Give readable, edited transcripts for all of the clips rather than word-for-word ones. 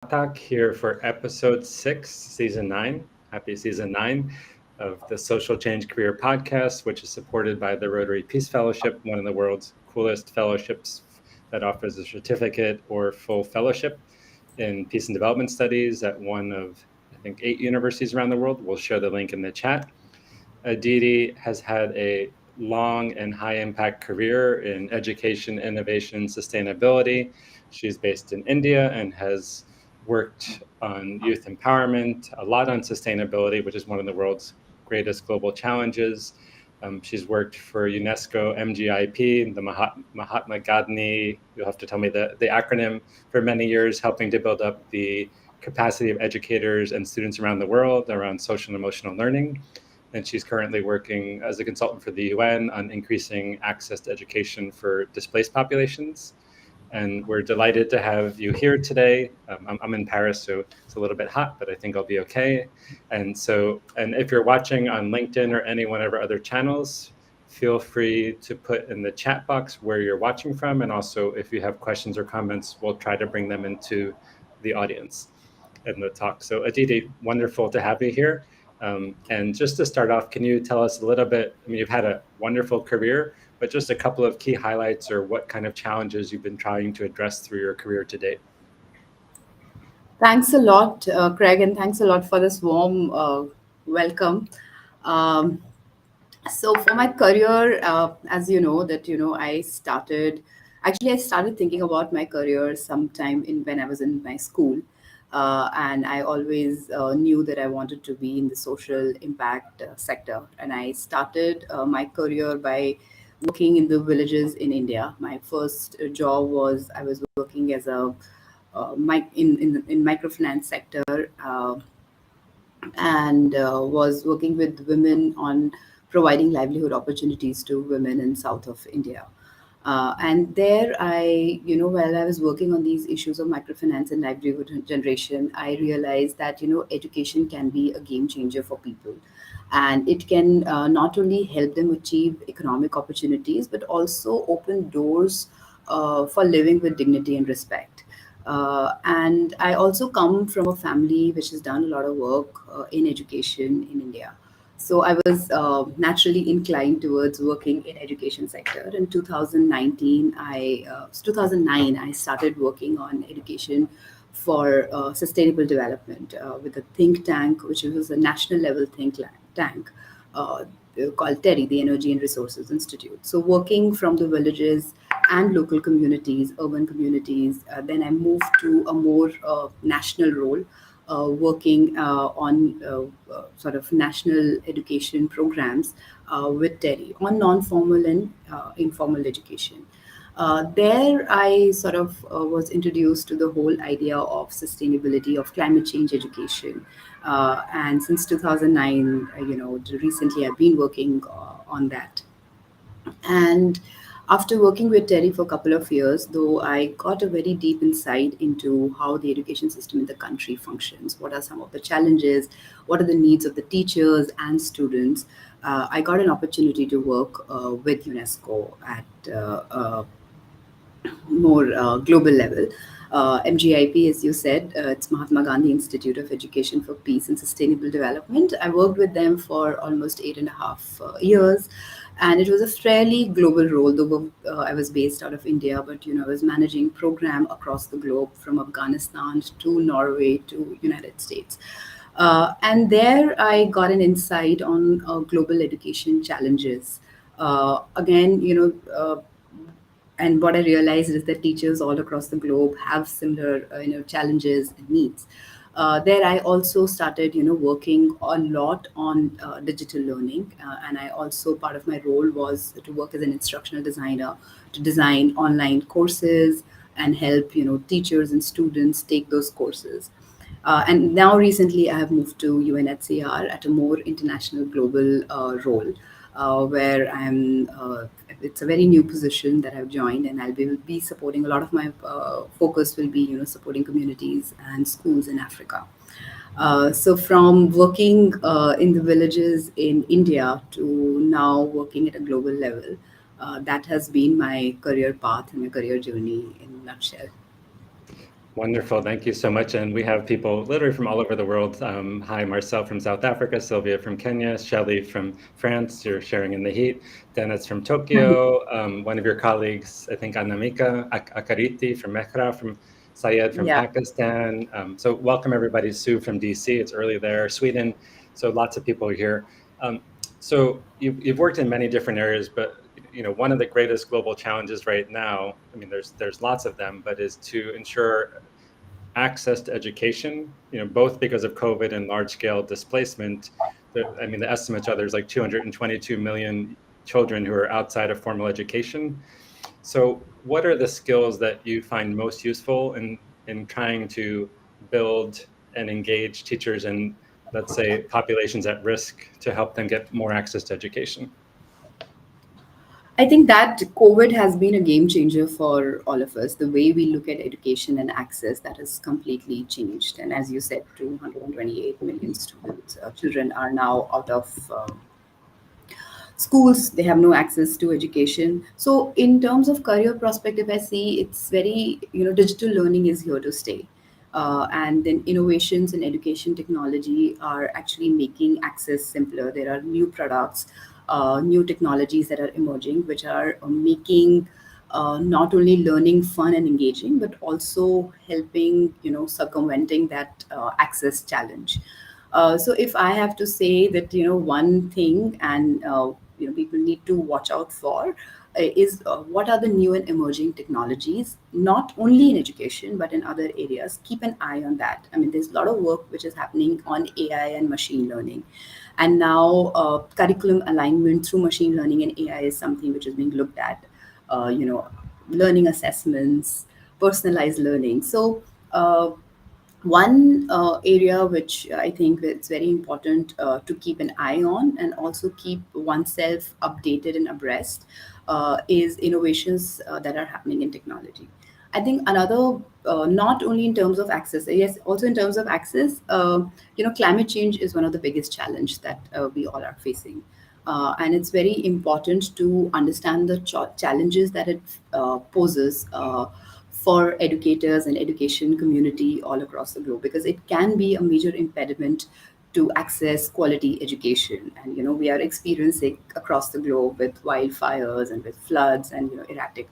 Pathak here for episode 6, season 9. Happy season 9 of the Social Change Career Podcast, which is supported by the Rotary Peace Fellowship, one of the world's coolest fellowships that offers a certificate or full fellowship in peace and development studies at one of, I think, 8 universities around the world. We'll share the link in the chat. Aditi has had a long and high impact career in education, innovation, sustainability. She's based in India and has worked on youth empowerment, a lot on sustainability, which is one of the world's greatest global challenges. She's worked for UNESCO, MGIP, the Mahatma Gandhi, you'll have to tell me the acronym, for many years, helping to build up the capacity of educators and students around the world around social and emotional learning. And she's currently working as a consultant for the UN on increasing access to education for displaced populations. And we're delighted to have you here today. I'm in Paris, so it's a little bit hot, but I think I'll be okay. And if you're watching on LinkedIn or any one of our other channels, feel free to put in the chat box where you're watching from. And also, if you have questions or comments, we'll try to bring them into the audience in the talk. So Aditi, wonderful to have you here. And just to start off, can you tell us a little bit, I mean, you've had a wonderful career, but just a couple of key highlights or what kind of challenges you've been trying to address through your career to date? Thanks a lot, Craig, and thanks a lot for this warm welcome. Um, so for my career, as you know, I started thinking about my career sometime when I was in my school. And I always knew that I wanted to be in the social impact sector. And I started my career by working in the villages in India. My first job was I was working as a in microfinance sector, and was working with women on providing livelihood opportunities to women in south of India. And there, while I was working on these issues of microfinance and livelihood generation, I realized that education can be a game changer for people, and it can not only help them achieve economic opportunities, but also open doors for living with dignity and respect. And I also come from a family which has done a lot of work in education in India. So I was naturally inclined towards working in education sector. In 2009, I started working on education for sustainable development with a think tank, which was a national level tank uh, called TERI, the Energy and Resources Institute. So working from the villages and local communities, urban communities, then I moved to a more national role, working on sort of national education programs with TERI on non-formal and informal education. There, I sort of was introduced to the whole idea of sustainability of climate change education, and since 2009, recently I've been working on that. And after working with Terry for a couple of years, though, I got a very deep insight into how the education system in the country functions. What are some of the challenges? What are the needs of the teachers and students? I got an opportunity to work with UNESCO at more global level. MGIP, as you said, it's Mahatma Gandhi Institute of Education for Peace and Sustainable Development. I worked with them for almost 8.5 years, and it was a fairly global role. Though I was based out of India, but I was managing program across the globe from Afghanistan to Norway to United States. And there, I got an insight on global education challenges. Again, and what I realized is that teachers all across the globe have similar challenges and needs. There I also started working a lot on digital learning, and I also, part of my role was to work as an instructional designer to design online courses and help teachers and students take those courses. And now recently I have moved to UNHCR at a more international global role, where it's a very new position that I've joined, and will be supporting a lot of my focus will be supporting communities and schools in Africa. So from working in the villages in India to now working at a global level, that has been my career path and my career journey in a nutshell. Wonderful. Thank you so much. And we have people literally from all over the world. Hi, Marcel from South Africa, Sylvia from Kenya, Shelley from France. You're sharing in the heat. Dennis from Tokyo. One of your colleagues, I think Anamika Akariti from Mehra, from Syed from Yeah. Pakistan. So welcome everybody. Sue from DC. It's early there. Sweden. So lots of people here. So you've worked in many different areas, but one of the greatest global challenges right now, I mean, there's lots of them, but is to ensure access to education, both because of COVID and large scale displacement. I mean, the estimates are there's like 222 million children who are outside of formal education. So what are the skills that you find most useful in trying to build and engage teachers in, let's say, populations at risk to help them get more access to education? I think that COVID has been a game changer for all of us. The way we look at education and access, that has completely changed. And as you said, 228 million students, children are now out of schools. They have no access to education. So in terms of career perspective, I see it's very, digital learning is here to stay. And then innovations in education technology are actually making access simpler. There are new products, new technologies that are emerging, which are making not only learning fun and engaging, but also helping, circumventing that access challenge. So if I have to say that, one thing, and people need to watch out for, is what are the new and emerging technologies, not only in education but in other areas. Keep an eye on that. I mean, there's a lot of work which is happening on AI and machine learning, and now curriculum alignment through machine learning and AI is something which is being looked at. Learning assessments, personalized learning. So one area which I think it's very important to keep an eye on and also keep oneself updated and abreast is innovations that are happening in technology. I think another, not only in terms of access, yes, also in terms of access, climate change is one of the biggest challenge that we all are facing. And it's very important to understand the challenges that it poses for educators and education community all across the globe, because it can be a major impediment to access quality education. And we are experiencing across the globe with wildfires and with floods and erratic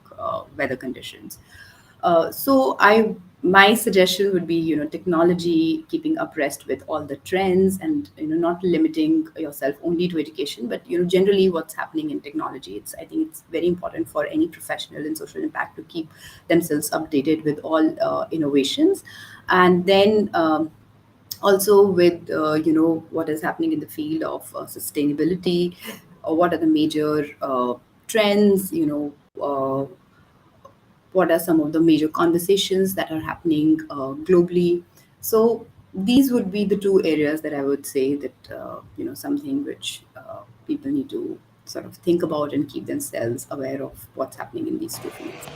weather conditions. So my suggestion would be, technology, keeping abreast with all the trends, and not limiting yourself only to education, but generally what's happening in technology. I think it's very important for any professional in social impact to keep themselves updated with all innovations. And then also with what is happening in the field of sustainability, or what are the major trends, what are some of the major conversations that are happening globally. So these would be the two areas that I would say that something which people need to sort of think about and keep themselves aware of what's happening in these two fields.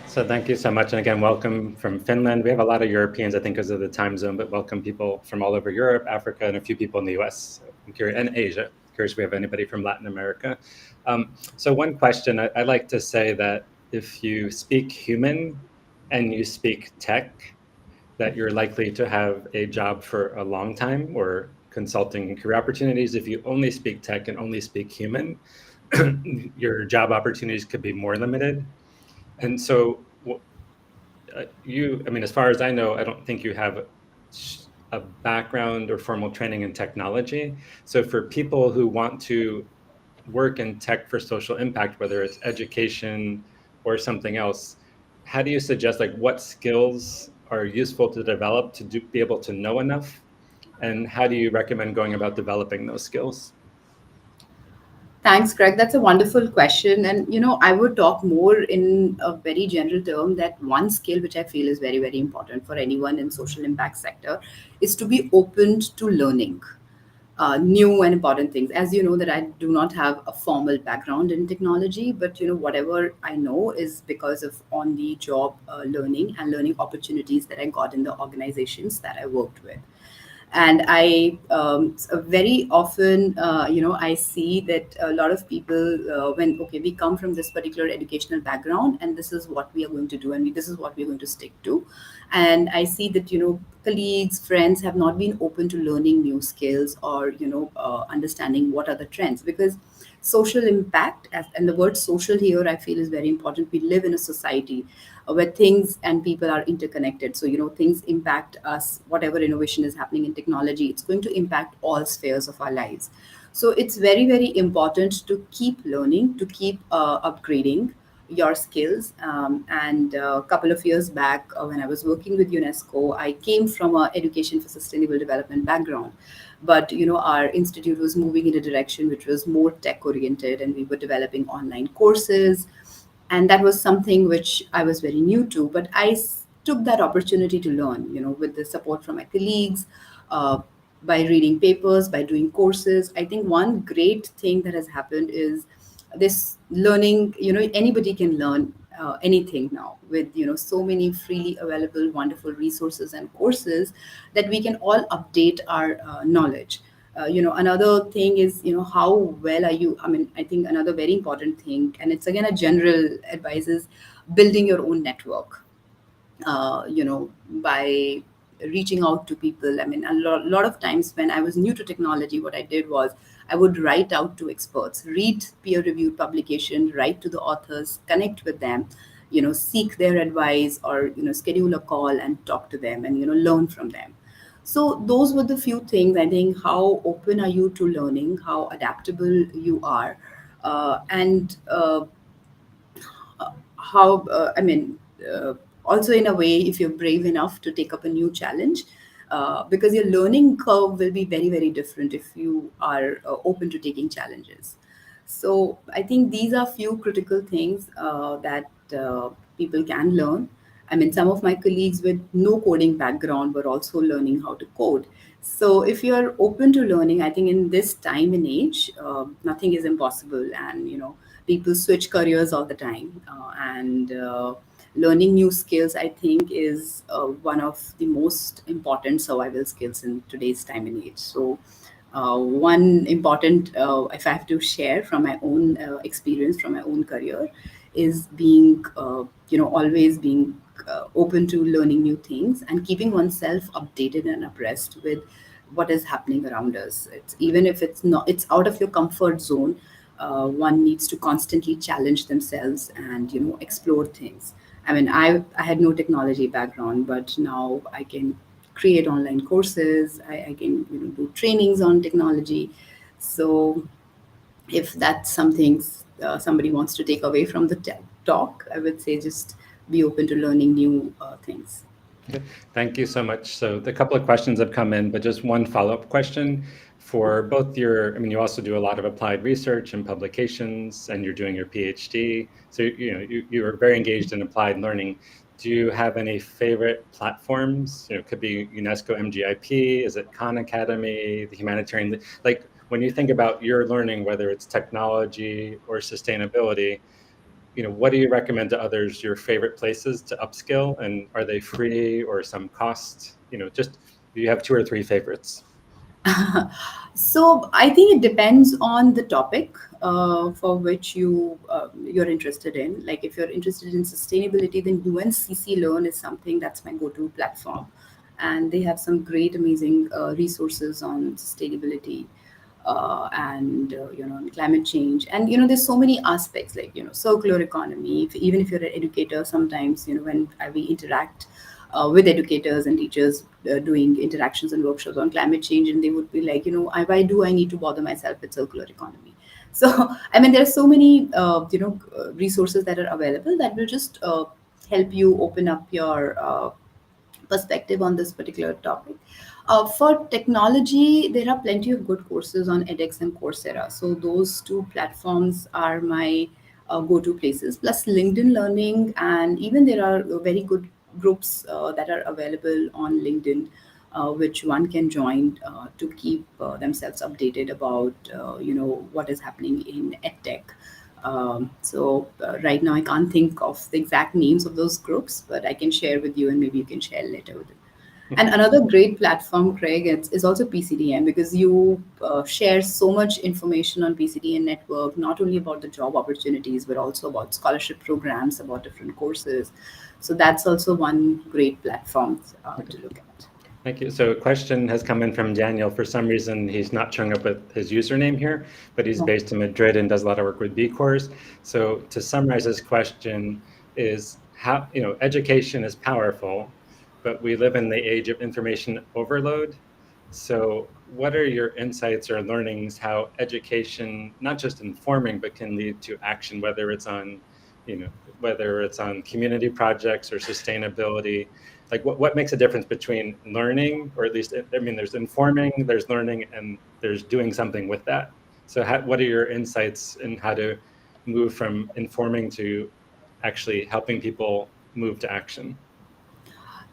So thank you so much. And again, welcome from Finland. We have a lot of Europeans, I think, because of the time zone, but welcome people from all over Europe, Africa, and a few people in the US. I'm curious, and Asia. Curious if we have anybody from Latin America. So one question, I like to say that if you speak human and you speak tech, that you're likely to have a job for a long time or consulting and career opportunities. If you only speak tech and only speak human, your job opportunities could be more limited. And so I mean, as far as I know, I don't think you have a background or formal training in technology. So for people who want to work in tech for social impact, whether it's education or something else, how do you suggest, like, what skills are useful to develop to be able to know enough? And how do you recommend going about developing those skills? Thanks, Craig. That's a wonderful question. And, I would talk more in a very general term that one skill which I feel is very, very important for anyone in social impact sector is to be open to learning new and important things. As you know, that I do not have a formal background in technology, but, whatever I know is because of on-the-job learning and learning opportunities that I got in the organizations that I worked with. And I very often I see that a lot of people, when okay, we come from this particular educational background and this is what we are going to do, and this is what we're going to stick to, And I see that, colleagues, friends have not been open to learning new skills or, understanding what are the trends, because social impact, and the word social here I feel is very important. We live in a society where things and people are interconnected. So, things impact us. Whatever innovation is happening in technology, it's going to impact all spheres of our lives. So it's very, very important to keep learning, to keep upgrading your skills. And a couple of years back, when I was working with UNESCO, I came from a education for sustainable development background. But, our institute was moving in a direction which was more tech oriented, and we were developing online courses. And that was something which I was very new to, but took that opportunity to learn, with the support from my colleagues, uh, by reading papers, by doing courses. I think one great thing that has happened is this learning. Anybody can learn anything now, with, so many freely available wonderful resources and courses, that we can all update our knowledge. Another thing is, how well are you? I mean, I think another very important thing, and it's again a general advice, is building your own network, by reaching out to people. I mean, lot of times when I was new to technology, what I did was I would write out to experts, read peer-reviewed publication, write to the authors, connect with them, seek their advice, or, schedule a call and talk to them and, learn from them. So those were the few things. I think, how open are you to learning, how adaptable you are, and how I mean, also in a way, if you're brave enough to take up a new challenge, because your learning curve will be very, very different if you are open to taking challenges. So I think these are few critical things that people can learn. I mean, some of my colleagues with no coding background were also learning how to code. So if you're open to learning, I think in this time and age, nothing is impossible. And, people switch careers all the time. And learning new skills, I think, is one of the most important survival skills in today's time and age. So one important, if I have to share from my own experience, from my own career, is being, always being open to learning new things and keeping oneself updated and abreast with what is happening around us. It's, even if it's not, it's out of your comfort zone. One needs to constantly challenge themselves and, explore things. I mean, I had no technology background, but now I can create online courses. I can, do trainings on technology. So if that's something somebody wants to take away from the talk, I would say just be open to learning new things. Okay. Thank you so much. So the couple of questions have come in, but just one follow-up question for both your, I mean, you also do a lot of applied research and publications, and you're doing your PhD. So, you are very engaged in applied learning. Do you have any favorite platforms? It could be UNESCO MGIP, is it Khan Academy, the humanitarian, like when you think about your learning, whether it's technology or sustainability, what do you recommend to others, your favorite places to upskill, and are they free or some cost? Just, do you have two or three favorites? So I think it depends on the topic for which you're interested in. Like if you're interested in sustainability, then UNCC Learn is something that's my go-to platform, and they have some great, amazing resources on sustainability, and on climate change. And there's so many aspects, like circular economy. Even if you're an educator, sometimes when we interact with educators and teachers doing interactions and workshops on climate change, and they would be like, why do I need to bother myself with circular economy? So I mean, there are so many resources that are available that will just help you open up your perspective on this particular topic. For technology, there are plenty of good courses on edX and Coursera. So those two platforms are my go-to places. Plus LinkedIn Learning, and even there are very good groups that are available on LinkedIn, which one can join to keep themselves updated about what is happening in edtech. So right now I can't think of the exact names of those groups, but I can share with you, and maybe you can share later with it. And another great platform, Craig, is also PCDN, because you share so much information on PCDN network, not only about the job opportunities, but also about scholarship programs, about different courses. So that's also one great platform Okay. to look at. Thank you. So a question has come in from Daniel. For some reason, he's not showing up with his username here, but he's based in Madrid and does a lot of work with B Corps. So to summarize his question is how, education is powerful, but we live in the age of information overload. So what are your insights or learnings how education, not just informing, but can lead to action, you know, whether it's on community projects or sustainability? Like what makes a difference between learning, or at least, I mean, there's informing, there's learning, and there's doing something with that. So what are your insights in how to move from informing to actually helping people move to action?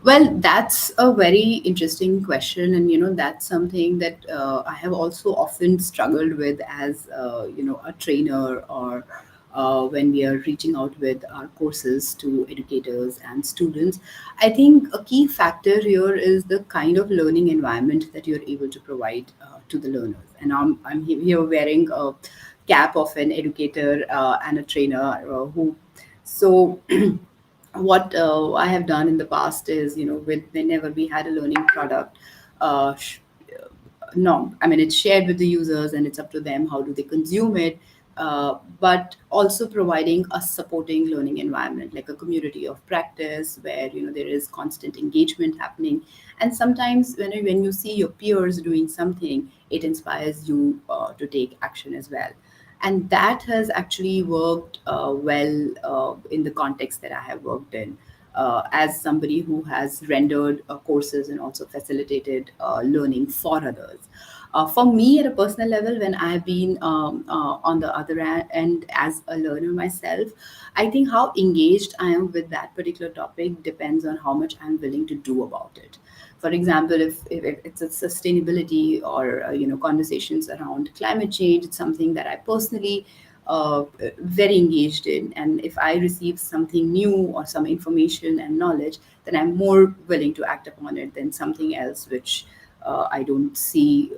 Well, that's a very interesting question, and that's something that I have also often struggled with as a trainer, or when we are reaching out with our courses to educators and students. I think a key factor here is the kind of learning environment that you're able to provide to the learners. And I'm here wearing a cap of an educator and a trainer who so what I have done in the past is, with whenever we had a learning product, uh, sh- no, I mean, it's shared with the users and it's up to them how do they consume it. But also providing a supporting learning environment, like a community of practice where there is constant engagement happening. And sometimes when you see your peers doing something, it inspires you to take action as well. And that has actually worked well in the context that I have worked in. As somebody who has rendered courses and also facilitated learning for others. For me, at a personal level, when I've been on the other end as a learner myself, I think how engaged I am with that particular topic depends on how much I'm willing to do about it. For example, if it's a sustainability or conversations around climate change, it's something that I personally very engaged in. And if I receive something new or some information and knowledge, then I'm more willing to act upon it than something else which I don't see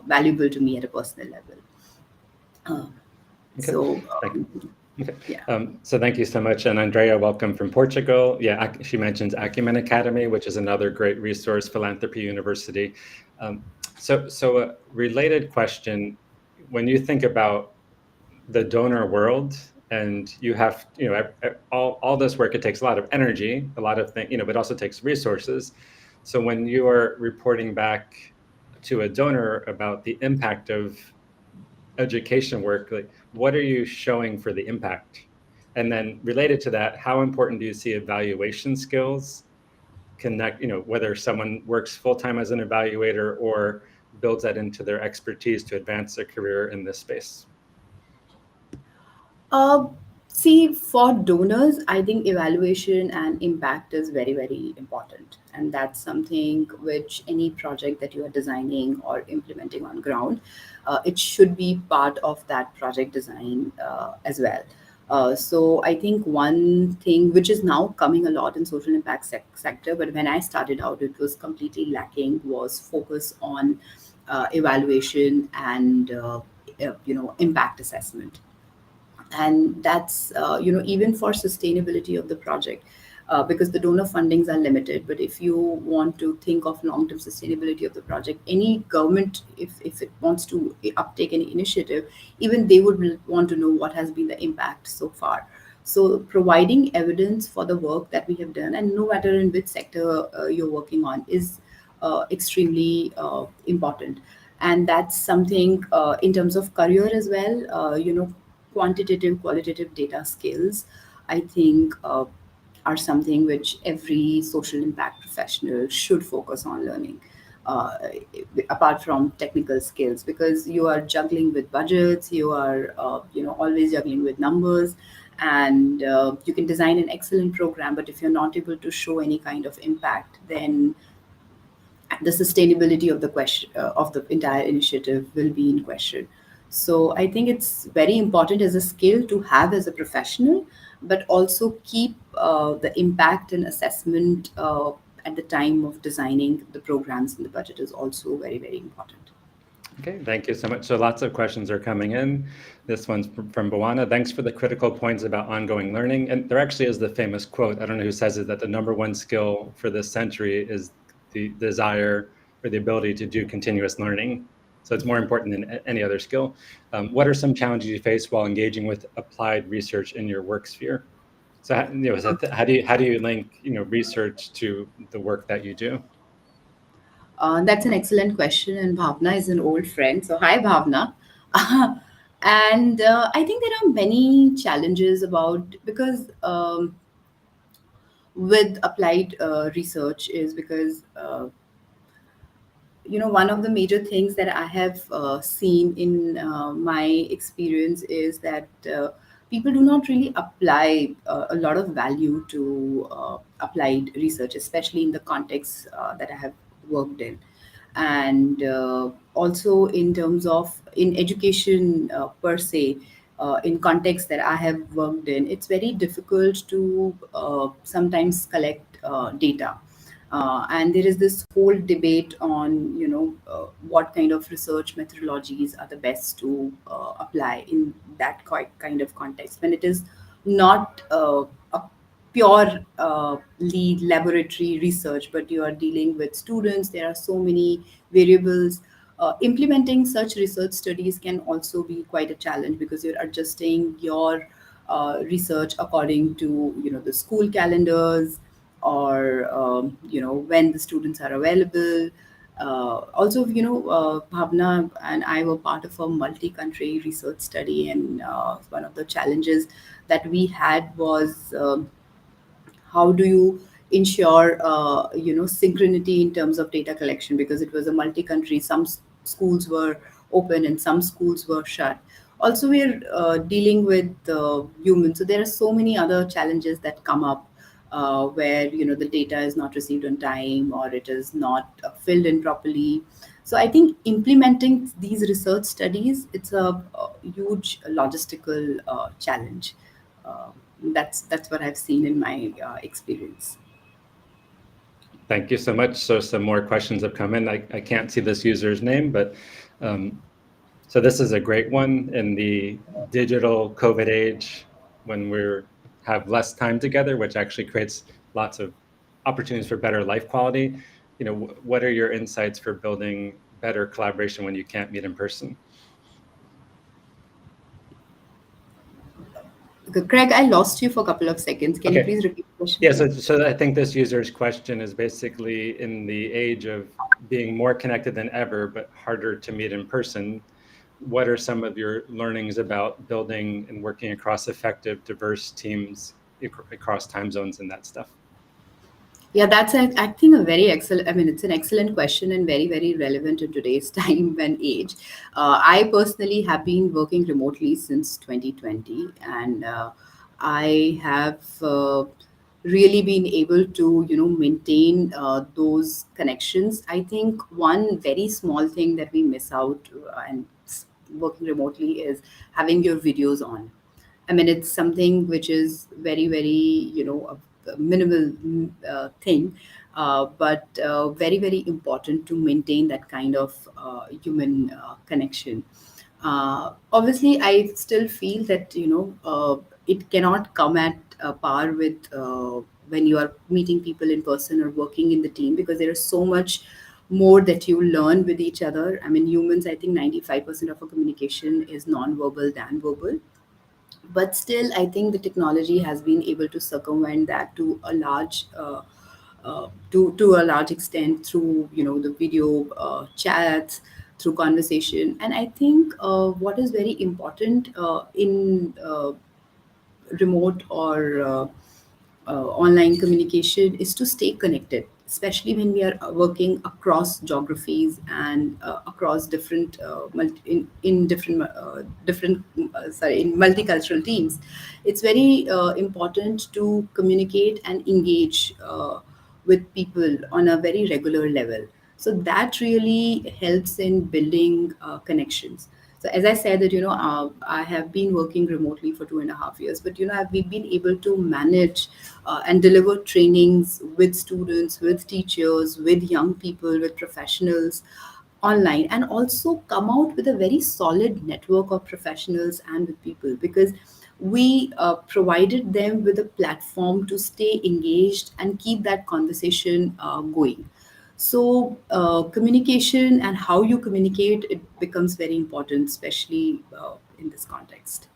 valuable to me at a personal level. Uh, Okay. so, Thank Okay. yeah. So thank you so much. And Andrea, welcome from Portugal. Yeah, she mentions Acumen Academy, which is another great resource, Philanthropy University. So a related question, when you think about the donor world, and you have, all this work, it takes a lot of energy, a lot of things, but it also takes resources. So when you are reporting back to a donor about the impact of education work, like what are you showing for the impact? And then related to that, how important do you see evaluation skills connect, whether someone works full-time as an evaluator or builds that into their expertise to advance their career in this space? Uh, See, for donors, I think evaluation and impact is very, very important. And that's something which any project that you are designing or implementing on ground, it should be part of that project design as well. So I think one thing which is now coming a lot in social impact sector, but when I started out, it was completely lacking, was focus on evaluation and impact assessment. And that's even for sustainability of the project, because the donor fundings are limited. But if you want to think of long-term sustainability of the project, any government, if it wants to uptake any initiative, even they would want to know what has been the impact so far. So providing evidence for the work that we have done, and no matter in which sector you're working on, is extremely important. And that's something in terms of career as well. Quantitative, qualitative data skills, I think, are something which every social impact professional should focus on learning. Uh, Apart from technical skills, because you are juggling with budgets, you are always juggling with numbers, and you can design an excellent program, but if you're not able to show any kind of impact, then the sustainability of the question of the entire initiative will be in question. So I think it's very important as a skill to have as a professional, but also keep the impact and assessment at the time of designing the programs, and the budget is also very, very important. Okay, thank you so much. So lots of questions are coming in. This one's from Bawana. Thanks for the critical points about ongoing learning. And there actually is the famous quote, I don't know who says it, that the number one skill for this century is the desire or the ability to do continuous learning. So it's more important than any other skill. What are some challenges you face while engaging with applied research in your work sphere? So how do you link research to the work that you do? That's an excellent question, and Bhavna is an old friend. So, hi, Bhavna. And I think there are many challenges about because with applied research is because one of the major things that I have seen in my experience is that people do not really apply a lot of value to applied research, especially in the context that I have worked in. And also in terms of in education per se, in context that I have worked in, it's very difficult to sometimes collect data. And there is this whole debate on what kind of research methodologies are the best to apply in that kind of context when it is not a pure lead laboratory research, but you are dealing with students. There are so many variables. Implementing such research studies can also be quite a challenge because you're adjusting your research according to the school calendars, or when the students are available. Also, Bhavna and I were part of a multi-country research study, and one of the challenges that we had was how do you ensure synchronity in terms of data collection, because it was a multi-country. Some schools were open and some schools were shut. Also, we're dealing with humans, so there are so many other challenges that come up where the data is not received on time, or it is not filled in properly. So I think implementing these research studies, it's a huge logistical challenge. That's what I've seen in my experience. Thank you so much. So some more questions have come in. I can't see this user's name, but so this is a great one. In the digital COVID age, when we have less time together, which actually creates lots of opportunities for better life quality, what are your insights for building better collaboration when you can't meet in person? Okay, Craig, I lost you for a couple of seconds. Can you Okay. please repeat the question? Yeah, so I think this user's question is basically, in the age of being more connected than ever, but harder to meet in person, what are some of your learnings about building and working across effective, diverse teams across time zones and that stuff? Yeah, that's I think a very excellent. I mean, it's an excellent question and very very relevant in today's time and age. I personally have been working remotely since 2020, and I have really been able to maintain those connections. I think one very small thing that we miss out working remotely is having your videos on. I mean, it's something which is very, very, a minimal thing, but very, very important to maintain that kind of human connection. Obviously, I still feel that, it cannot come at par with when you are meeting people in person or working in the team, because there is so much more that you learn with each other. I mean, humans, I think 95% of our communication is non-verbal than verbal, but still I think the technology has been able to circumvent that to a large to a large extent through the video chats, through conversation. And I think what is very important in remote or online communication is to stay connected, especially when we are working across geographies and across different in different in multicultural teams. It's very important to communicate and engage with people on a very regular level. So that really helps in building connections. So as I said that I have been working remotely for 2.5 years, but we've been able to manage and deliver trainings with students, with teachers, with young people, with professionals online, and also come out with a very solid network of professionals and with people, because we provided them with a platform to stay engaged and keep that conversation going. So communication and how you communicate, it becomes very important, especially in this context.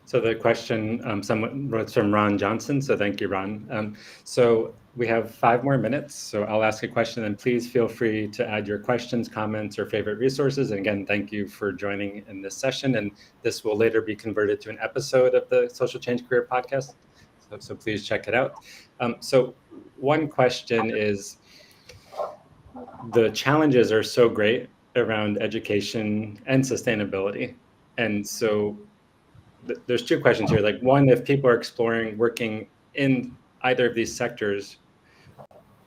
So the question someone wrote from Ron Johnson. So thank you, Ron. So we have 5 more minutes. So I'll ask a question, and please feel free to add your questions, comments, or favorite resources. And again, thank you for joining in this session. And this will later be converted to an episode of the Social Change Career Podcast. So please check it out. So one question is, the challenges are so great around education and sustainability. And so there's two questions here. Like, one, if people are exploring working in either of these sectors,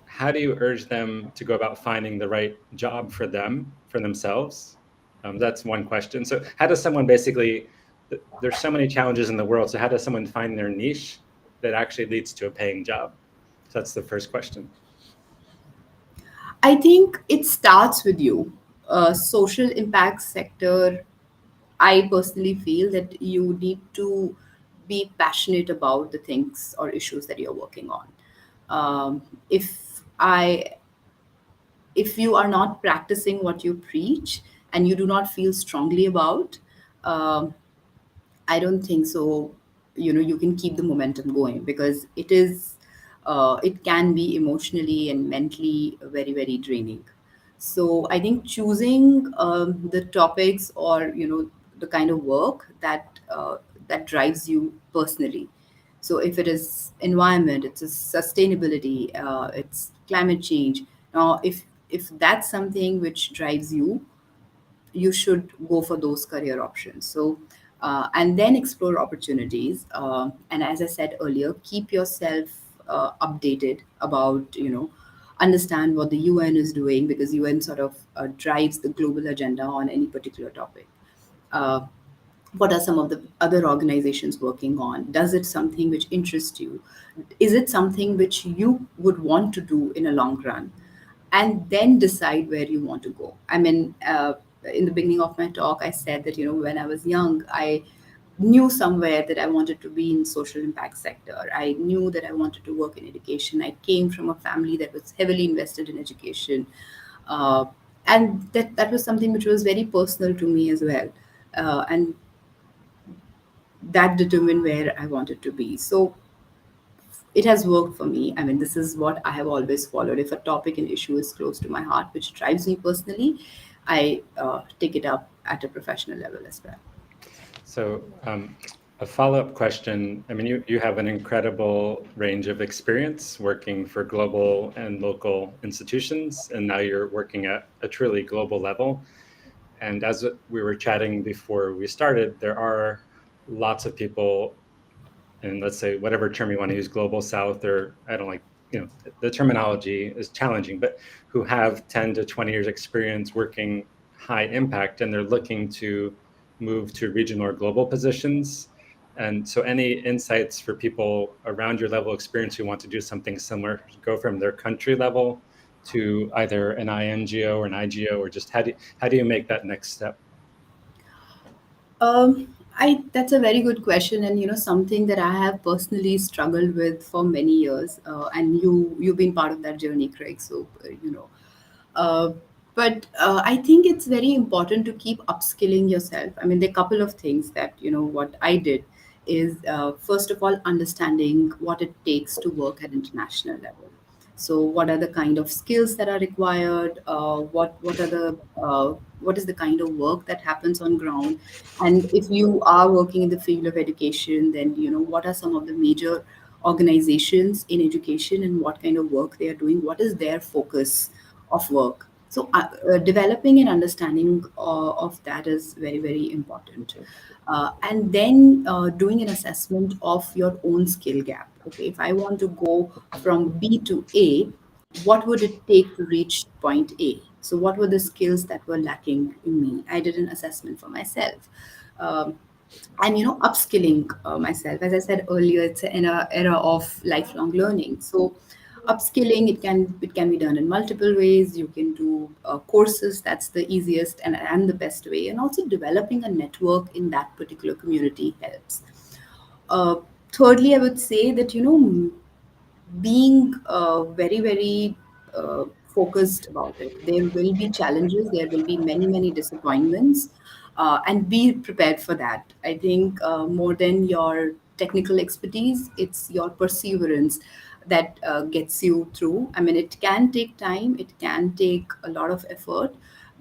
how do you urge them to go about finding the right job for them, for themselves? That's one question. So how does someone basically, there's so many challenges in the world. So how does someone find their niche that actually leads to a paying job? So that's the first question. I think it starts with you. Social impact sector, I personally feel that you need to be passionate about the things or issues that you're working on. Um, if I if you are not practicing what you preach and you do not feel strongly about, um, I don't think so. You can keep the momentum going, because it can be emotionally and mentally very, very draining. So I think choosing the topics, or the kind of work that drives you personally. So if it is environment, it's a sustainability, it's climate change. Now, if that's something which drives you, you should go for those career options. So, and then explore opportunities. And as I said earlier, keep yourself updated about, understand what the UN is doing, because UN sort of drives the global agenda on any particular topic. Uh, what are some of the other organizations working on? Does it something which interests you? Is it something which you would want to do in a long run? And then decide where you want to go. I mean, in the beginning of my talk, I said that, when I was young, I knew somewhere that I wanted to be in social impact sector. I knew that I wanted to work in education. I came from a family that was heavily invested in education. Uh, and that was something which was very personal to me as well. And that determined where I wanted to be. So it has worked for me. I mean, this is what I have always followed. If a topic and issue is close to my heart, which drives me personally, I take it up at a professional level as well. So a follow-up question. I mean, you have an incredible range of experience working for global and local institutions, and now you're working at a truly global level. And as we were chatting before we started, there are lots of people, and let's say whatever term you want to use, global south, or I don't like, the terminology is challenging, but who have 10 to 20 years experience working high impact, and they're looking to move to regional or global positions. And so any insights for people around your level of experience who want to do something similar, go from their country level to either an INGO or an IGO, or just how do you make that next step? I That's a very good question, and something that I have personally struggled with for many years. And you've been part of that journey, Craig. So Uh, but I think it's very important to keep upskilling yourself. I mean, there are a couple of things that, what I did is, first of all, understanding what it takes to work at international level. So, what are the kind of skills that are required? What is the kind of work that happens on ground? And if you are working in the field of education, then what are some of the major organizations in education, and what kind of work they are doing? What is their focus of work? So, developing an understanding of that is very, very important. And then doing an assessment of your own skill gap. Okay, if I want to go from B to A, what would it take to reach point A? So, what were the skills that were lacking in me? I did an assessment for myself. Um, and upskilling myself, as I said earlier, it's an era of lifelong learning. So Upskilling, it can be done in multiple ways. You can do courses. That's the easiest and the best way. And also developing a network in that particular community helps. Uh, Thirdly, I would say that being very very focused about it. There will be challenges, there will be many disappointments, and be prepared for that. I think more than your technical expertise, it's your perseverance that gets you through. I mean, it can take time, it can take a lot of effort,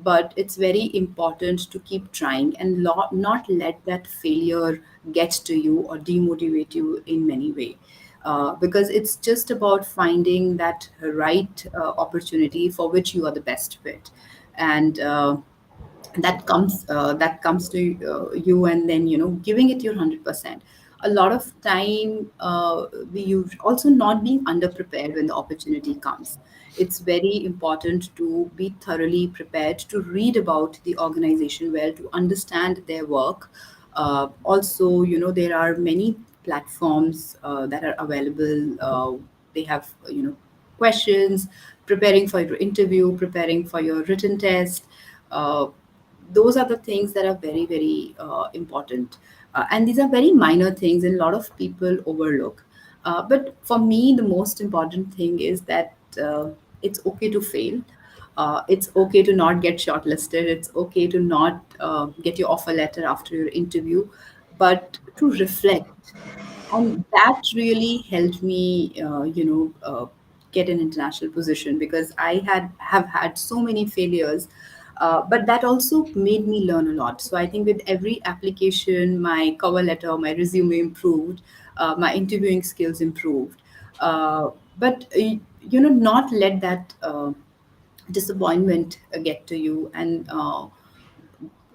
but it's very important to keep trying and not let that failure get to you or demotivate you in many way, because it's just about finding that right opportunity for which you are the best fit, and that comes to you, and then giving it your 100%. A lot of time, you also not being underprepared when the opportunity comes. It's very important to be thoroughly prepared, to read about the organization well, to understand their work. Also, there are many platforms that are available. They have questions, preparing for your interview, preparing for your written test. Those are the things that are very very important, and these are very minor things and a lot of people overlook. But for me, the most important thing is that it's okay to fail. It's okay to not get shortlisted. It's okay to not get your offer letter after your interview, but to reflect. And that really helped me get an international position, because I have had so many failures, but that also made me learn a lot. So I think with every application, my cover letter, my resume improved, my interviewing skills improved. But not let that disappointment get to you. And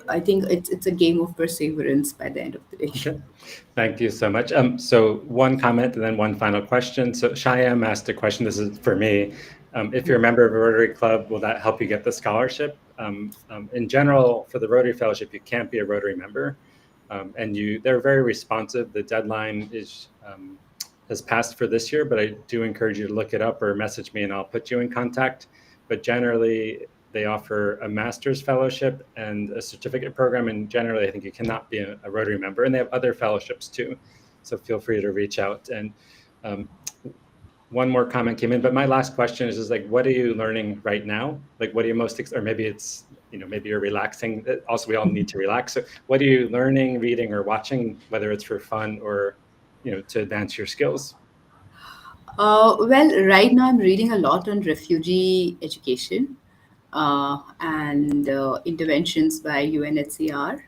I think it's a game of perseverance by the end of the day. Okay, thank you so much. So one comment and then one final question. So Shyam asked a question. This is for me. If you're a member of a Rotary Club, will that help you get the scholarship? In general, for the Rotary Fellowship, you can't be a Rotary member, and they're very responsive. The deadline has passed for this year, but I do encourage you to look it up or message me, and I'll put you in contact. But generally, they offer a master's fellowship and a certificate program, and generally I think you cannot be a Rotary member, and they have other fellowships too, so feel free to reach out. And one more comment came in, but my last question is like, what are you learning right now? Like, what are you or maybe it's maybe you're relaxing. Also, we all need to relax. So what are you learning, reading, or watching, whether it's for fun or to advance your skills? Well, right now I'm reading a lot on refugee education and interventions by UNHCR.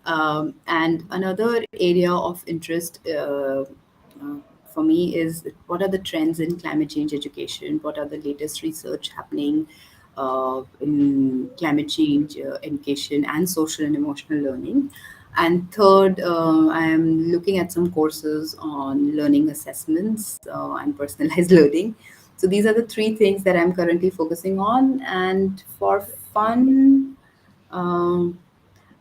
And another area of interest for me is what are the trends in climate change education? What are the latest research happening in climate change education and social and emotional learning? And third, I am looking at some courses on learning assessments and personalized learning. So these are the three things that I'm currently focusing on. And for fun, um,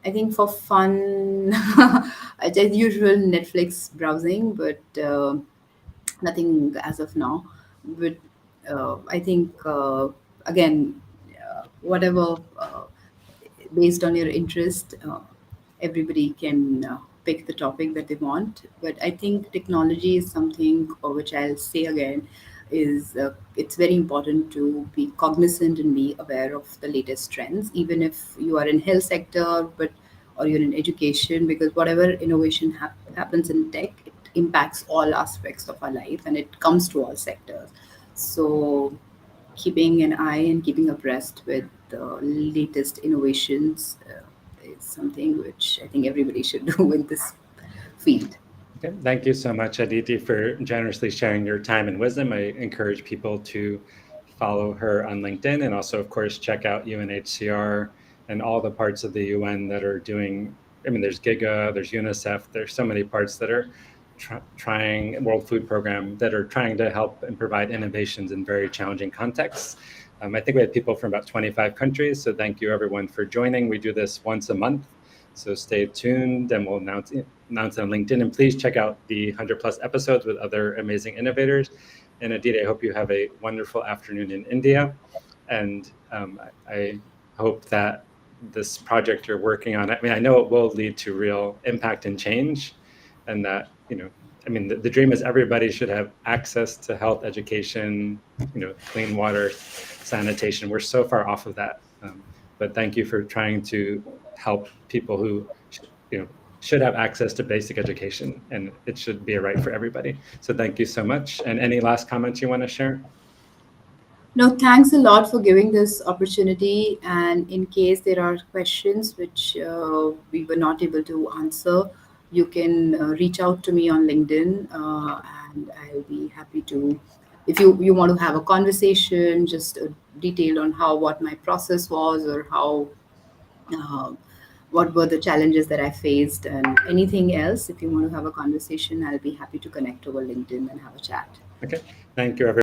I think for fun, as usual, Netflix browsing, but nothing as of now. But I think, again, whatever, based on your interest, everybody can pick the topic that they want. But I think technology is something which I'll say again is it's very important to be cognizant and be aware of the latest trends, even if you are in health sector, but or you're in education, because whatever innovation happens in tech, it impacts all aspects of our life and it comes to all sectors. So keeping an eye and keeping abreast with the latest innovations is something which I think everybody should do in this field. Okay. Thank you so much, Aditi, for generously sharing your time and wisdom. I encourage people to follow her on LinkedIn and also, of course, check out UNHCR and all the parts of the UN that are doing. I mean, there's GIGA, there's UNICEF, there's so many parts that are trying, World Food Program, that are trying to help and provide innovations in very challenging contexts. I think we had people from about 25 countries, so thank you everyone for joining. We do this once a month. So stay tuned, and we'll announce it on LinkedIn. And please check out the 100+ episodes with other amazing innovators. And Aditi, I hope you have a wonderful afternoon in India. And I hope that this project you're working on, I mean, I know it will lead to real impact and change, and that, I mean, the dream is everybody should have access to health, education, clean water, sanitation. We're so far off of that. But thank you for trying to help people who, should have access to basic education, and it should be a right for everybody. So thank you so much. And any last comments you want to share? No, thanks a lot for giving this opportunity. And in case there are questions which we were not able to answer, you can reach out to me on LinkedIn, and I'll be happy to. If you want to have a conversation, just detailed on what my process was, or how uh, what were the challenges that I faced, and anything else. If you want to have a conversation, I'll be happy to connect over LinkedIn and have a chat. Okay. Thank you, everyone.